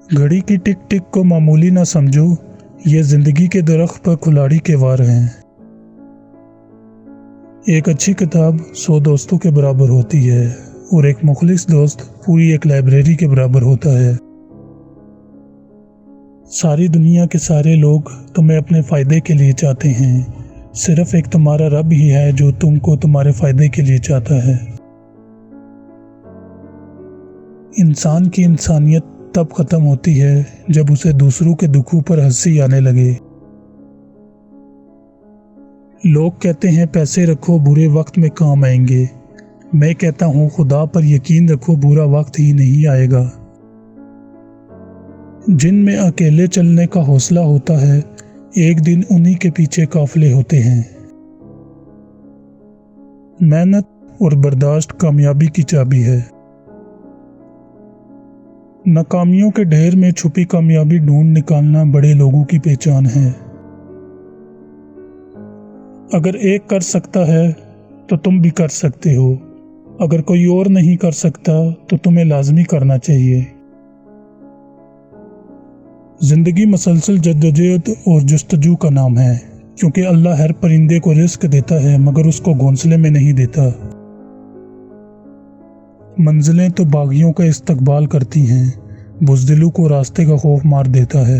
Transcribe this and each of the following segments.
घड़ी की टिक टिक को मामूली ना समझो, ये जिंदगी के दरख्त पर कुल्हाड़ी के वार हैं। एक अच्छी किताब 100 दोस्तों के बराबर होती है और एक मुखलिस दोस्त पूरी एक लाइब्रेरी के बराबर होता है। सारी दुनिया के सारे लोग तुम्हें अपने फ़ायदे के लिए चाहते हैं, सिर्फ एक तुम्हारा रब ही है जो तुमको तुम्हारे फ़ायदे के लिए चाहता है। इंसान की इंसानियत तब ख़त्म होती है जब उसे दूसरों के दुखों पर हंसी आने लगे। लोग कहते हैं पैसे रखो बुरे वक्त में काम आएंगे, मैं कहता हूँ खुदा पर यकीन रखो बुरा वक्त ही नहीं आएगा। जिनमें अकेले चलने का हौसला होता है, एक दिन उन्हीं के पीछे काफिले होते हैं। मेहनत और बर्दाश्त कामयाबी की चाबी है। नाकामियों के ढेर में छुपी कामयाबी ढूंढ निकालना बड़े लोगों की पहचान है। अगर एक कर सकता है तो तुम भी कर सकते हो, अगर कोई और नहीं कर सकता तो तुम्हें लाजमी करना चाहिए। जिंदगी मसलसल जद्दोजहद और जस्तजू का नाम है, क्योंकि अल्लाह हर परिंदे को रिस्क देता है मगर उसको घोंसले में नहीं देता। मंजिलें तो बागियों का इस्तकबाल करती हैं, बुज़दिलों को रास्ते का खौफ मार देता है।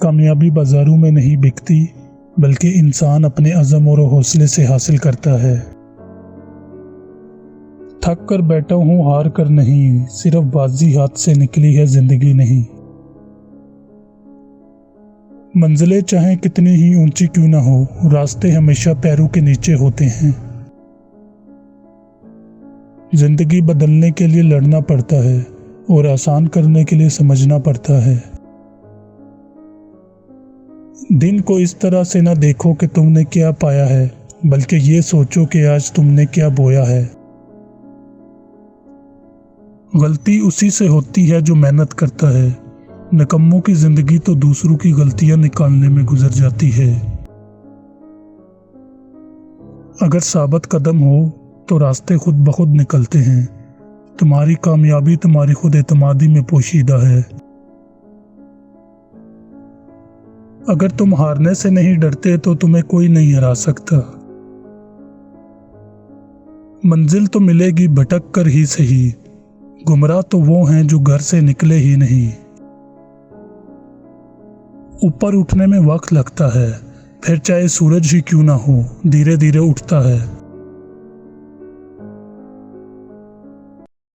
कामयाबी बाजारों में नहीं बिकती, बल्कि इंसान अपने अज़म और हौसले से हासिल करता है। थक कर बैठा हूँ हार कर नहीं, सिर्फ बाजी हाथ से निकली है जिंदगी नहीं। मंजिलें चाहे कितनी ही ऊंची क्यों ना हो, रास्ते हमेशा पैरों के नीचे होते हैं। जिंदगी बदलने के लिए लड़ना पड़ता है और आसान करने के लिए समझना पड़ता है। दिन को इस तरह से ना देखो कि तुमने क्या पाया है, बल्कि ये सोचो कि आज तुमने क्या बोया है। गलती उसी से होती है जो मेहनत करता है, निकम्मों की जिंदगी तो दूसरों की गलतियां निकालने में गुजर जाती है। अगर साबित कदम हो तो रास्ते खुद ब खुद निकलते हैं। तुम्हारी कामयाबी तुम्हारी खुद एतमादी में पोशीदा है। अगर तुम हारने से नहीं डरते तो तुम्हें कोई नहीं हरा सकता। मंजिल तो मिलेगी भटक कर ही सही, गुमराह तो वो हैं जो घर से निकले ही नहीं। ऊपर उठने में वक्त लगता है, फिर चाहे सूरज ही क्यों ना हो धीरे धीरे उठता है।